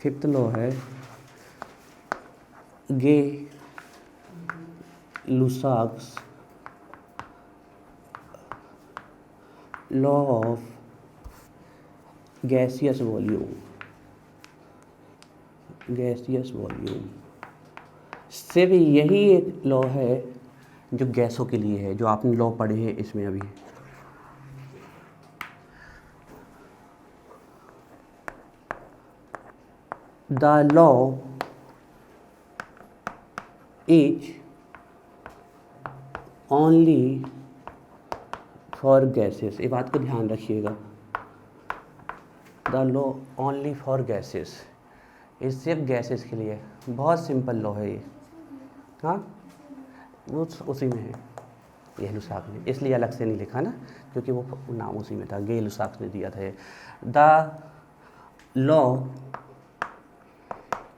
Fifth law है गे लुसाक्स law of gaseous volume. सिर्फ यही एक लॉ है जो गैसों के लिए है, जो आपने लॉ पढ़े हैं इसमें अभी। The law is only for gases. ये बात को ध्यान रखिएगा, the law only for gases, ये सिर्फ गैसेस के लिए। बहुत सिंपल लॉ है ये। हाँ, वो उसी में है, ये लुसाक ने, इसलिए अलग से नहीं लिखा ना, क्योंकि वो नाम उसी में था, गे लुसाक ने दिया था। The law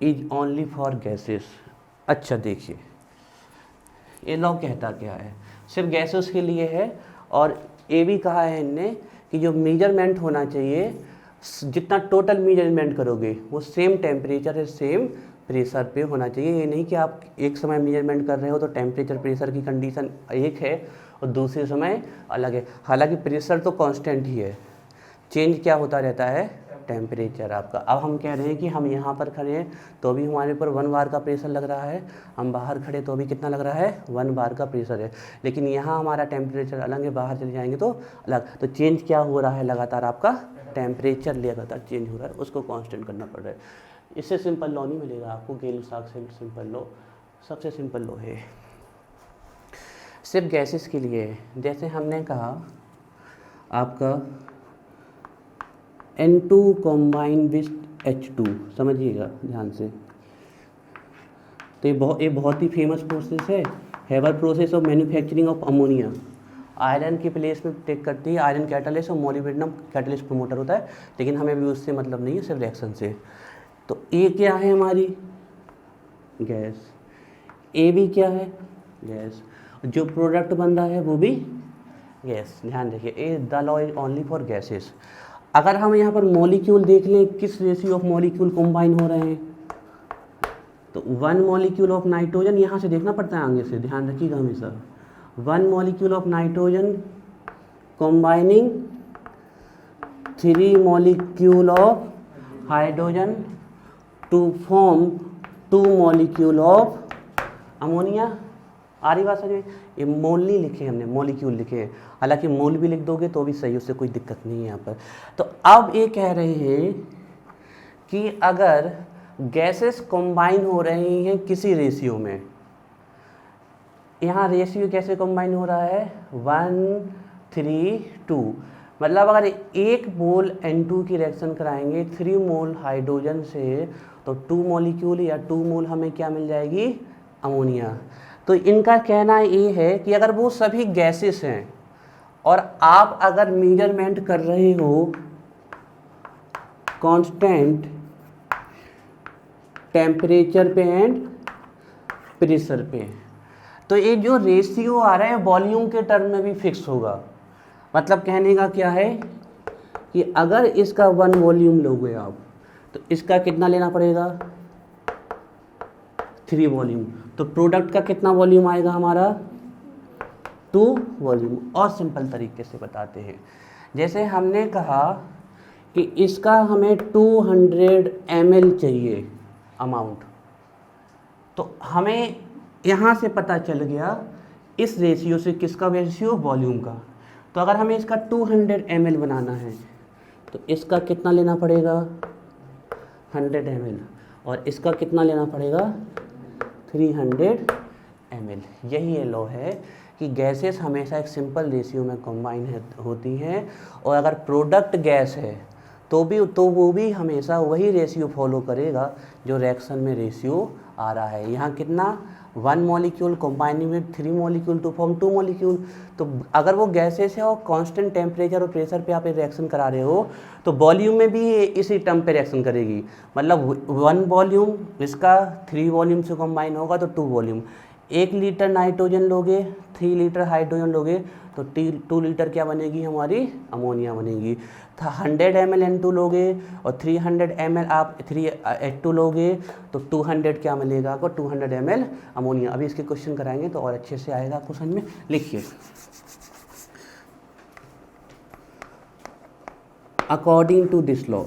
is only for gases. अच्छा देखिए, ये लॉ कहता क्या है, सिर्फ गैसेस के लिए है। और ये भी कहा है इनने कि जो मेजरमेंट होना चाहिए, जितना टोटल मेजरमेंट करोगे वो सेम टेम्परेचर है, सेम प्रेशर पे होना चाहिए। ये नहीं कि आप एक समय मेजरमेंट कर रहे हो तो टेम्परेचर प्रेशर की कंडीशन एक है और दूसरे समय अलग है। हालांकि प्रेशर तो कांस्टेंट ही है, चेंज क्या होता रहता है, टेम्परेचर आपका। अब हम कह रहे हैं कि हम यहाँ पर खड़े हैं तो भी हमारे पर 1 बार का प्रेशर लग रहा है, हम बाहर खड़े तो भी कितना लग रहा है, 1 बार का प्रेशर है। लेकिन यहाँ हमारा टेम्परेचर अलग है, बाहर चले जाएंगे तो अलग। तो चेंज क्या हो रहा है, लगातार आपका टेम्परेचर लगातार चेंज हो रहा है, उसको कांस्टेंट करना पड़ रहा है। इससे सिंपल लॉ नहीं मिलेगा आपको, गे लुसाक से सिंपल लॉ सबसे सिंपल लॉ है, सिर्फ गैसेस के लिए है। जैसे हमने कहा आपका N2 कॉम्बाइन विथ H2, समझिएगा ध्यान से। तो ये बहुत ही फेमस प्रोसेस है, Haber process of manufacturing of ammonia. Iron की प्लेस में टेक करती है, आयरन कैटलिस्ट और मोलिब्डेनम कैटलिस्ट प्रमोटर होता है, लेकिन हमें भी उससे मतलब नहीं है, सिर्फ रिएक्शन से। तो ए क्या है हमारी, गैस, ए भी क्या है, गैस, जो प्रोडक्ट बन रहा है वो भी गैस। ध्यान रखिए, a the law is only for gases. अगर हम यहाँ पर मॉलिक्यूल देख लें, किस रेशियो ऑफ मॉलिक्यूल कंबाइन हो रहे हैं, तो 1 मॉलिक्यूल ऑफ नाइट्रोजन, यहाँ से देखना पड़ता है आगे से, ध्यान रखिएगा हमेशा। 1 molecule of nitrogen combining 3 molecule of hydrogen to form 2 molecule of ammonia. आ रही बात समझ में? ये मोल नहीं लिखे हमने, मॉलिक्यूल लिखे हैं। हालांकि मोल भी लिख दोगे तो भी सही, उससे कोई दिक्कत नहीं है यहाँ पर। तो अब ये कह रहे हैं कि अगर गैसेस कंबाइन हो रही हैं किसी रेशियो में, यहाँ रेशियो कैसे कंबाइन हो रहा है, 1:3:2, मतलब अगर 1 मोल N2 की रिएक्शन कराएंगे 3 मोल हाइड्रोजन से, तो 2 मॉलिक्यूल या 2 मोल हमें क्या मिल जाएगी, अमोनिया। तो इनका कहना ये है कि अगर वो सभी गैसेस हैं और आप अगर मेजरमेंट कर रहे हो कांस्टेंट टेम्परेचर पे एंड प्रेशर पे, तो ये जो रेशियो आ रहा है वॉल्यूम के टर्म में भी फिक्स होगा। मतलब कहने का क्या है कि अगर इसका 1 वॉल्यूम लोगे आप, तो इसका कितना लेना पड़ेगा, 3 वॉल्यूम। तो प्रोडक्ट का कितना वॉल्यूम आएगा हमारा, 2 वॉल्यूम। और सिंपल तरीके से बताते हैं, जैसे हमने कहा कि इसका हमें 200 ml चाहिए अमाउंट, तो हमें यहाँ से पता चल गया इस रेशियो से, किसका रेशियो, वॉल्यूम का। तो अगर हमें इसका 200 ml बनाना है तो इसका कितना लेना पड़ेगा, 100 ml, और इसका कितना लेना पड़ेगा, 300 ml। यही ये लॉ है कि गैसेस हमेशा एक सिंपल रेशियो में कंबाइन होती हैं, और अगर प्रोडक्ट गैस है तो वो भी हमेशा वही रेशियो फॉलो करेगा जो रिएक्शन में रेशियो आ रहा है। यहाँ कितना, 1 molecule combining with 3 molecule to form 2 molecule. तो अगर वो गैसेस है और कांस्टेंट टेम्परेचर और प्रेशर पे आप रिएक्शन करा रहे हो, तो वॉल्यूम में भी इसी टर्म पे रिएक्शन करेगी। मतलब 1 वॉल्यूम इसका 3 वॉल्यूम से कंबाइन होगा तो 2 वॉल्यूम। 1 लीटर नाइट्रोजन लोगे, 3 लीटर हाइड्रोजन लोगे, तो 2 लीटर क्या बनेगी हमारी, अमोनिया बनेगी। 100 ml N2 लोगे और 300 ml आप 3H2 लोगे तो 200 क्या मिलेगा आपको, 200 ml अमोनिया। अभी इसके क्वेश्चन कराएंगे तो और अच्छे से आएगा आपको समझ में। लिखिए, according to this law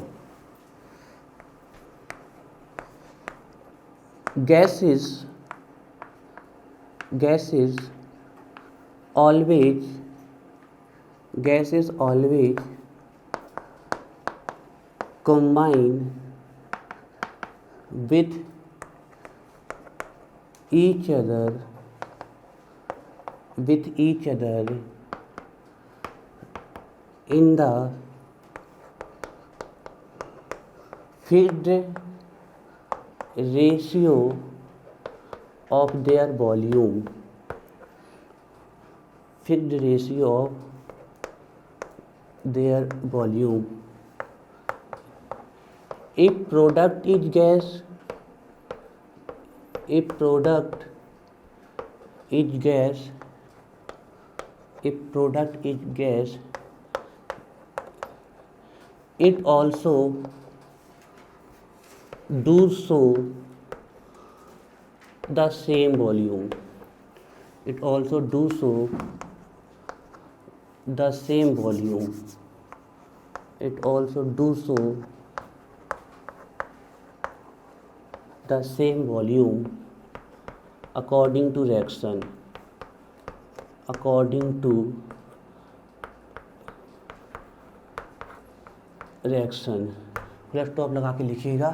gas is always combine with each other in the fixed ratio of their volume. Fixed ratio of their volume. If product is gas, it also do so the same volume. It also do so the same volume. It also do so the same volume according to reaction. According to reaction. Full stop लगा के लिखिएगा।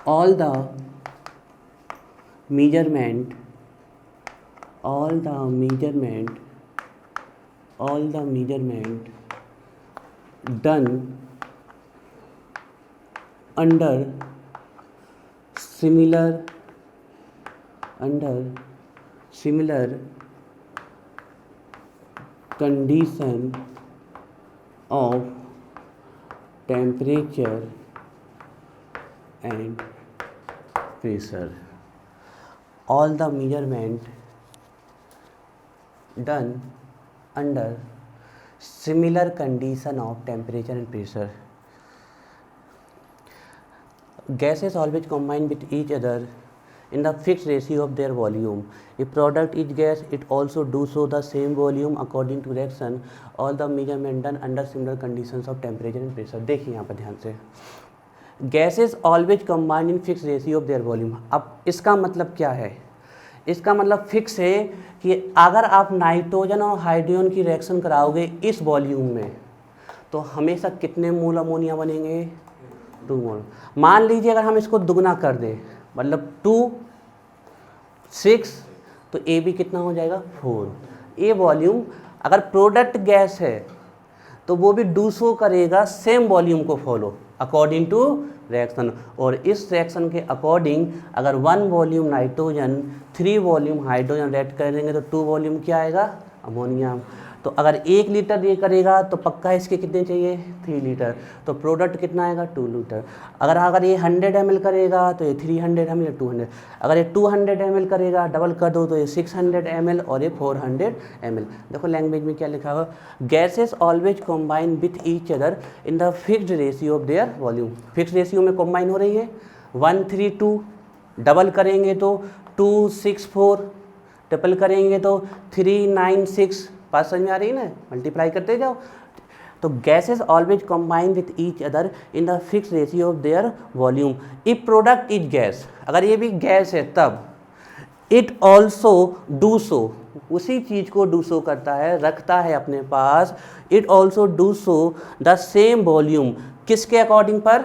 all the measurement done under similar condition of temperature and pressure. All the measurement done under similar condition of temperature and pressure. Gases always combine with each other in the fixed ratio of their volume. If product is gas, it also do so the same volume according to reaction. All the measurement done under similar conditions of temperature and pressure. देखिए यहाँ पर ध्यान से, gases always combine in fix ratio of their volume. अब इसका मतलब क्या है, इसका मतलब फिक्स है कि अगर आप नाइट्रोजन और हाइड्रोजन की रिएक्शन कराओगे इस वॉल्यूम में तो हमेशा कितने मोल अमोनिया बनेंगे, 2 मोल। मान लीजिए अगर हम इसको दुगना कर दें, मतलब 2 6 तो ए भी कितना हो जाएगा 4। ये वॉल्यूम अगर प्रोडक्ट गैस है तो वो भी डू सो करेगा सेम वॉल्यूम को फॉलो अकॉर्डिंग टू रिएक्शन। और इस रिएक्शन के अकॉर्डिंग अगर 1 volume nitrogen 3 volume hydrogen react करेंगे तो 2 वॉल्यूम क्या आएगा, अमोनिया। तो अगर 1 लीटर ये करेगा तो पक्का इसके कितने चाहिए, 3 लीटर। तो प्रोडक्ट कितना आएगा, 2 लीटर। अगर ये 100 ml करेगा तो ये 300 ml या 200। अगर ये 200 ml करेगा, डबल कर दो तो ये 600 ml और ये 400 ml। देखो लैंग्वेज में क्या लिखा हुआ, gases always combine with each other in the fixed ratio of their volume. Fix ratio में कॉम्बाइन हो रही है, 1:3:2। डबल करेंगे तो 2:6:4, ट्रिपल करेंगे तो 3:9:6। बात समझ में आ रही है ना, मल्टीप्लाई करते जाओ। तो gases always combine with each other in the fix ratio of their volume. If product is gas, अगर ये भी गैस है तब इट ऑल्सो डू सो, उसी चीज को डू सो करता है, रखता है अपने पास। It also do so the same volume, किसके अकॉर्डिंग पर,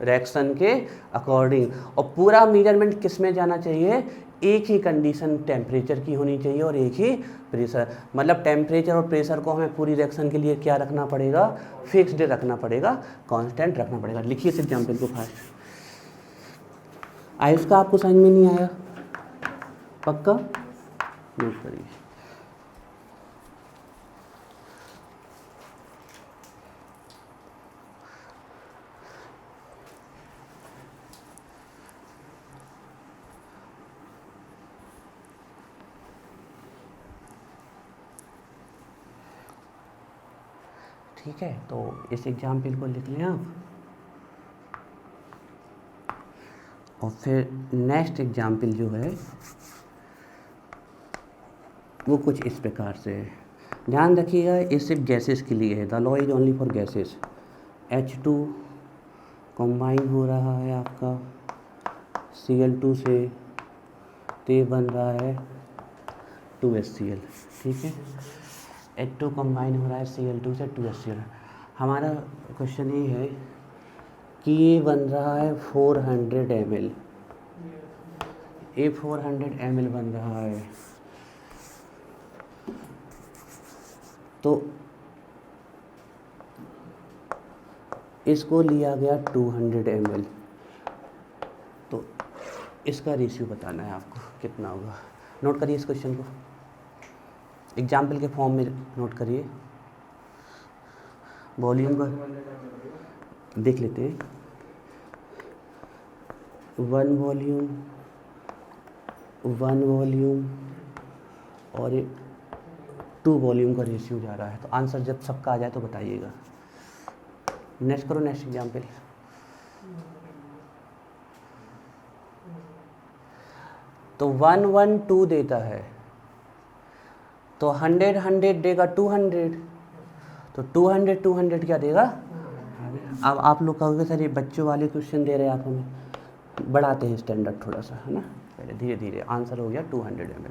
रिएक्शन के अकॉर्डिंग। और पूरा मेजरमेंट किस में जाना चाहिए, एक ही कंडीशन टेम्परेचर की होनी चाहिए और एक ही प्रेशर। मतलब टेम्परेचर और प्रेशर को हमें पूरी रिएक्शन के लिए क्या रखना पड़ेगा, फिक्स्ड रखना पड़ेगा, कांस्टेंट रखना पड़ेगा। लिखिए इस एग्जाम्पल को फास्ट। आयुष का आपको समझ में नहीं आया, पक्का नोट करिए। ठीक है, तो इस एग्जाम्पल को लिख लें आप। और फिर नेक्स्ट एग्जाम्पल जो है वो कुछ इस प्रकार से है। ध्यान रखिएगा, ये सिर्फ गैसेस के लिए है, the law is only for gases. H2 combine हो रहा है आपका Cl2 से, तो ये बन रहा है 2HCl। ठीक है, H2 कंबाइन हो रहा है Cl2 से 2HCl। हमारा क्वेश्चन ये है कि ये बन रहा है 400 ml, ये 400 ml बन रहा है। तो इसको लिया गया 200 ml, तो इसका रेशियो बताना है आपको कितना होगा। नोट करिए इस क्वेश्चन को, एग्जाम्पल के फॉर्म में नोट करिए। वॉल्यूम का देख लेते हैं, 1 वॉल्यूम और 2 वॉल्यूम का रेशियो जा रहा है। तो आंसर जब सबका आ जाए तो बताइएगा। नेक्स्ट करो, नेक्स्ट एग्जाम्पल। तो 1 1 2 देता है, तो 100 देगा 200, तो 200 200 क्या देगा। अब आप लोग कहोगे सर ये बच्चों वाले क्वेश्चन दे रहे हैं आप हमें, बढ़ाते हैं स्टैंडर्ड थोड़ा सा, है ना। पहले धीरे धीरे आंसर हो गया 200 ml।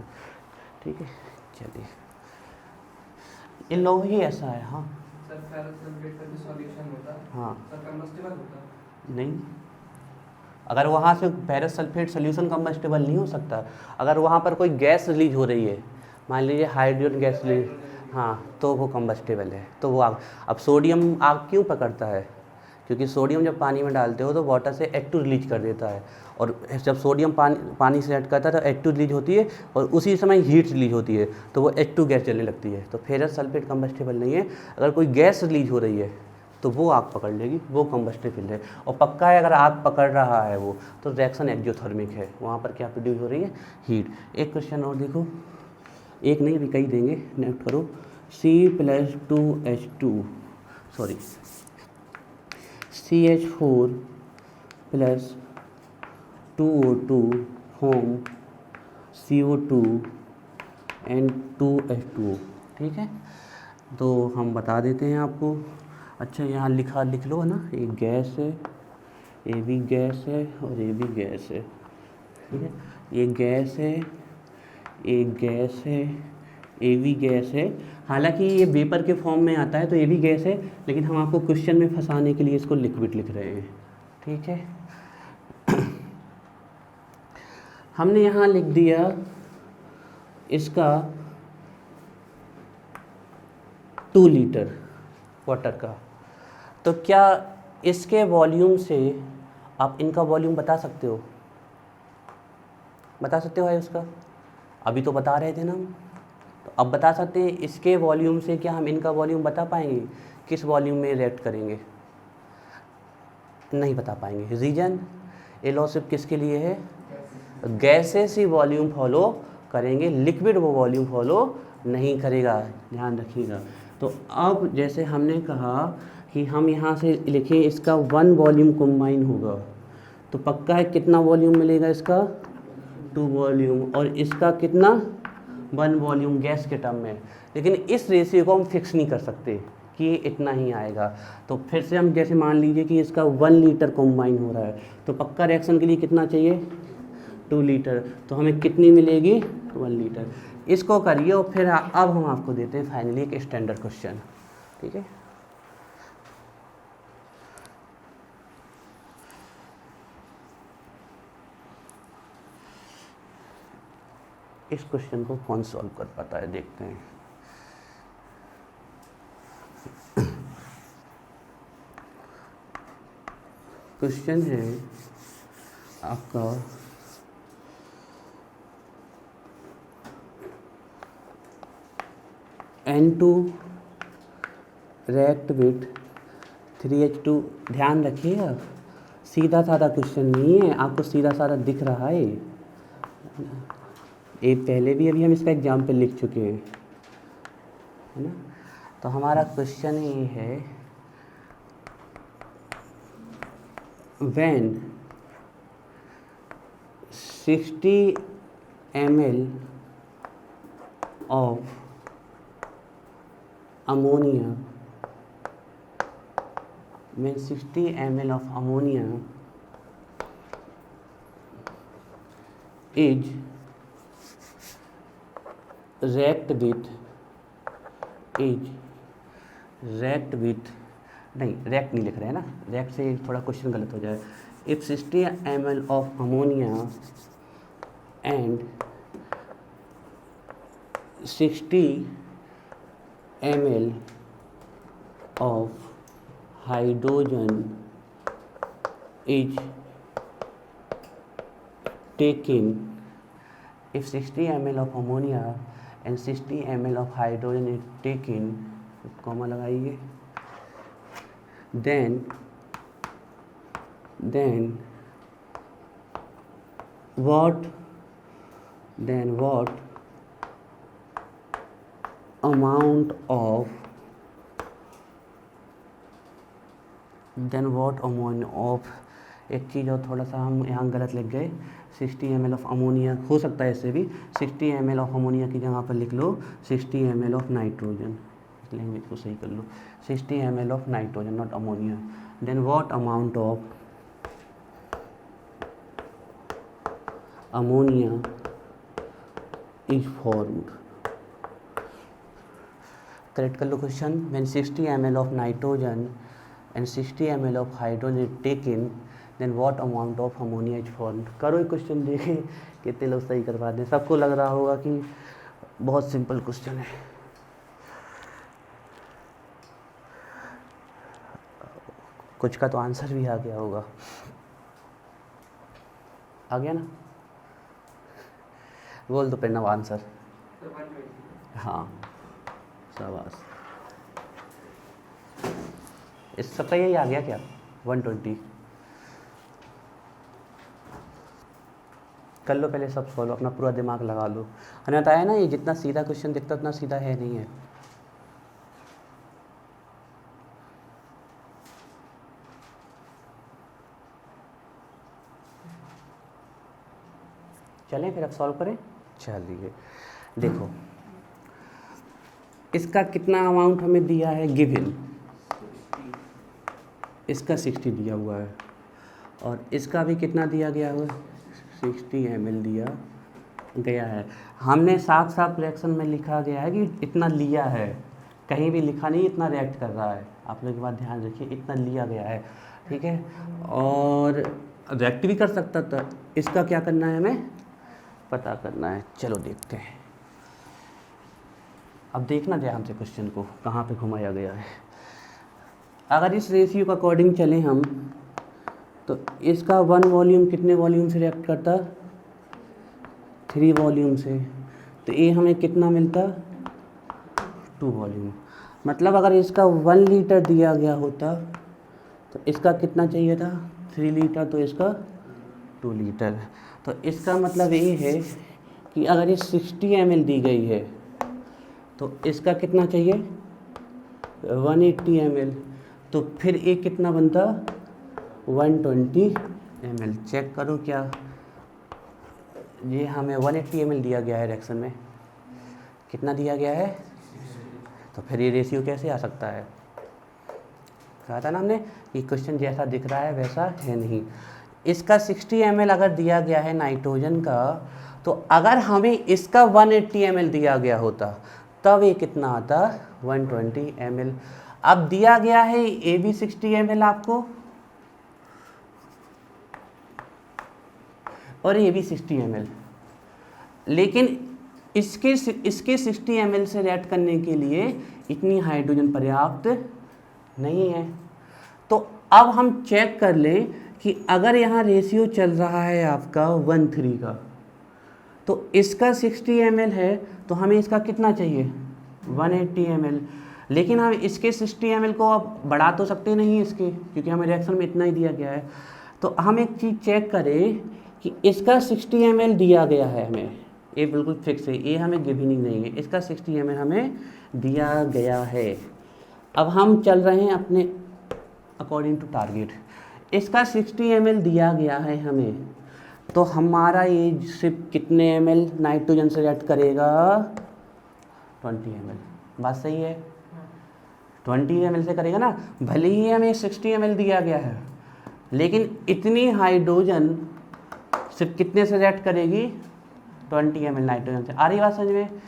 ठीक है, चलिए, इन लोगों ही ऐसा है। हाँ सर, फेरस सल्फेट का जो सॉल्यूशन होता है, हाँ सर कंबस्टिबल होता है? नहीं, अगर वहाँ से फेरस सल्फेट सोल्यूशन कंबस्टिबल नहीं हो सकता। अगर वहाँ पर कोई गैस रिलीज हो रही है, मान लीजिए हाइड्रोजन गैस रिलीज, हाँ, तो वो कंबस्टिबल है। तो वो आग, अब सोडियम आग क्यों पकड़ता है, क्योंकि सोडियम जब पानी में डालते हो तो वाटर से H2 रिलीज कर देता है, और जब सोडियम पानी से ऐड करता है तो H2 रिलीज होती है, और उसी समय हीट रिलीज होती है, तो वो H2 गैस जलने लगती है। तो फेरस सल्फेट कंबस्टिबल नहीं है। अगर कोई गैस रिलीज हो रही है तो वो आग पकड़ लेगी, वो कंबस्टिबल है। और पक्का है अगर आग पकड़ रहा है वो, तो रिएक्शन एक्जोथर्मिक है, वहाँ पर क्या प्रोड्यूस हो रही है, हीट। एक क्वेश्चन और देखो, एक नहीं अभी कई देंगे, नोट करो। CH4 plus 2O2 home CO2 and 2H2O। ठीक है, तो हम बता देते हैं आपको। अच्छा, यहाँ लिख लो ना, एक गैस है, ये भी गैस है और ये भी गैस है। ठीक है, ये गैस है, एक गैस है, ये भी गैस है। हालांकि ये वेपर के फॉर्म में आता है तो ये भी गैस है, लेकिन हम आपको क्वेश्चन में फंसाने के लिए इसको लिक्विड लिख रहे हैं। ठीक है, हमने यहाँ लिख दिया इसका 2 लीटर वाटर का। तो क्या इसके वॉल्यूम से आप इनका वॉल्यूम बता सकते हो? बता सकते हो है उसका? अभी तो बता रहे थे ना हम, तो अब बता सकते हैं इसके वॉल्यूम से क्या हम इनका वॉल्यूम बता पाएंगे? किस वॉल्यूम में रिएक्ट करेंगे? नहीं बता पाएंगे। रीजन, ये लॉ सिर्फ किसके लिए है? गैसेस ही वॉल्यूम फॉलो करेंगे, लिक्विड वो वॉल्यूम फॉलो नहीं करेगा, ध्यान रखिएगा। तो अब जैसे हमने कहा कि हम यहाँ से लिखें इसका 1 वॉल्यूम कंबाइन होगा, तो पक्का है कितना वॉल्यूम मिलेगा इसका? 2 वॉल्यूम। और इसका कितना? 1 वॉल्यूम गैस के टर्म में। लेकिन इस रेशियो को हम फिक्स नहीं कर सकते कि ये इतना ही आएगा। तो फिर से हम जैसे मान लीजिए कि इसका 1 लीटर कंबाइन हो रहा है, तो पक्का रिएक्शन के लिए कितना चाहिए? 2 लीटर। तो हमें कितनी मिलेगी? 1 लीटर। इसको करिए और फिर अब हम आपको देते हैं फाइनली एक स्टैंडर्ड क्वेश्चन। ठीक है, इस क्वेश्चन को कौन सॉल्व कर पाता है, देखते हैं। क्वेश्चन है आपका N2 react with 3H2। ध्यान रखिएगा, सीधा साधा क्वेश्चन नहीं है, आपको सीधा साधा दिख रहा है। ये पहले भी अभी हम इसका एग्जाम्पल लिख चुके हैं, है ना। तो हमारा क्वेश्चन ये है, when 60 ml of ammonia, when 60 ml of ammonia is react with नहीं, react नहीं लिख रहे हैं ना, react से थोड़ा क्वेश्चन गलत हो जाए। If 60 ml of ammonia and 60 ml of hydrogen is taken, if 60 ml of ammonia and 60 ml of hydrogen is taken, comma लगाइए, then what amount of एक चीज़ और थोड़ा सा हम यहाँ गलत लिख गए, 60 ml ऑफ अमोनिया, हो सकता है इससे भी 60 ml ऑफ अमोनिया की जगह पर लिख लो 60 ml ऑफ नाइट्रोजन, लैंग्वेज को सही कर लो, 60 ml of nitrogen not ammonia. Then what amount of ammonia is formed, correct कर लो question. When 60 ml of nitrogen and 60 ml of hydrogen is taken, then what amount of ammonia is formed। करो ये question, देखें कितने लोग सही कर पाते हैं। सबको लग रहा होगा कि बहुत सिंपल क्वेश्चन है। कुछ का तो आंसर भी आ गया होगा, आ गया ना, बोल दो प्रणव आंसर। हाँ शाबाश, इस सबका यही आ गया क्या, 120। कर लो पहले सब सॉल्व, अपना पूरा दिमाग लगा लो। मैंने बताया ना, ये जितना सीधा क्वेश्चन दिखता उतना सीधा है नहीं है। चलें फिर अब सॉल्व करें। चलिए देखो, इसका कितना अमाउंट हमें दिया है गिवन, इसका 60 दिया हुआ है और इसका भी कितना दिया गया है, 60 ml दिया गया है। हमने साफ साफ रिएक्शन में लिखा गया है कि इतना लिया है, कहीं भी लिखा नहीं इतना रिएक्ट कर रहा है। आप लोग एक बात ध्यान रखिए, इतना लिया गया है, ठीक है। और रिएक्ट भी कर सकता था, इसका क्या करना है हमें पता करना है। चलो देखते हैं, अब देखना ध्यान से क्वेश्चन को कहाँ पे घुमाया गया है। अगर इस रेशियो के अकॉर्डिंग चलें हम, तो इसका 1 वॉल्यूम कितने वॉल्यूम से रिएक्ट करता, 3 वॉल्यूम से, तो ये हमें कितना मिलता 2 वॉल्यूम। मतलब अगर इसका 1 लीटर दिया गया होता तो इसका कितना चाहिए था 3 लीटर, तो इसका 2 लीटर। तो इसका मतलब ये है कि अगर ये 60 ml दी गई है तो इसका कितना चाहिए 180 ml, तो फिर ये कितना बनता 120 ml। चेक करो क्या ये हमें 180 ml दिया गया है, रिएक्शन में कितना दिया गया है, तो फिर ये रेशियो कैसे आ सकता है। कहा था ना हमने कि क्वेश्चन जैसा दिख रहा है वैसा है नहीं। इसका 60 ml अगर दिया गया है नाइट्रोजन का, तो अगर हमें इसका 180 ml दिया गया होता तब ये कितना आता 120 ml। अब दिया गया है ये भी 60 ml आपको और ये भी 60 ml, लेकिन इसके 60 ml से रिएक्ट करने के लिए इतनी हाइड्रोजन पर्याप्त नहीं है। तो अब हम चेक कर लें कि अगर यहाँ रेशियो चल रहा है आपका 1:3 का, तो इसका 60 ml है तो हमें इसका कितना चाहिए 180 ml। लेकिन हम इसके 60 ml को अब बढ़ा तो सकते नहीं इसके, क्योंकि हमें रिएक्शन में इतना ही दिया गया है। तो हम एक चीज़ चेक करें कि इसका 60 ml दिया गया है हमें, ये बिल्कुल फिक्स है, ये हमें गिवन नहीं है, इसका 60 ml हमें दिया गया है। अब हम चल रहे हैं अपने अकॉर्डिंग टू टारगेट। इसका 60 ml दिया गया है हमें, तो हमारा ये सिर्फ कितने ml नाइट्रोजन से रिएक्ट करेगा? 20 ml। बात सही है? 20 ml से करेगा ना। भले ही हमें 60 ml दिया गया है, लेकिन इतनी हाइड्रोजन सिर्फ कितने से रिएक्ट करेगी? 20 ml नाइट्रोजन से। आ रही बात समझ में?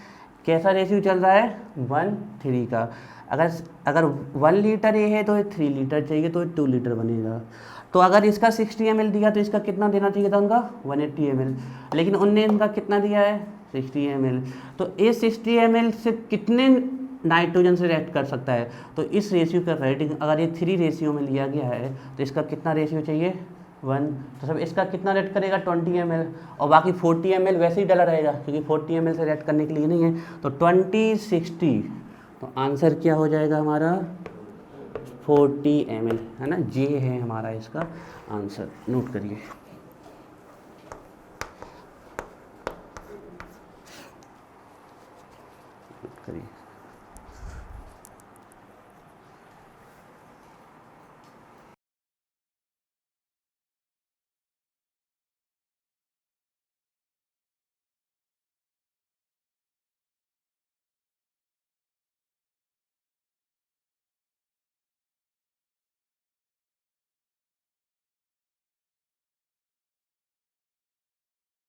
कैसा रेशियो चल रहा है? 1:3 का। अगर 1 लीटर ये है तो 3 लीटर चाहिए, तो 2 लीटर बनेगा। तो अगर इसका 60 ml दिया तो इसका कितना देना चाहिए था उनका? 180 ml। लेकिन उनने इनका कितना दिया है? 60 ml। तो इस 60 ml से कितने नाइट्रोजन से रिएक्ट कर सकता है? तो इस रेशियो का रेटिंग अगर ये 3 रेशियो में लिया गया है तो इसका कितना रेशियो चाहिए? 1। तो सब इसका कितना रेट करेगा? 20 ml। और बाकी 40 ml वैसे ही डला रहेगा, क्योंकि 40 ml से रेट करने के लिए नहीं है। तो 20 60, तो आंसर क्या हो जाएगा हमारा? 40 ml, है ना। जे है हमारा इसका आंसर। नोट करिए। नोट करिए।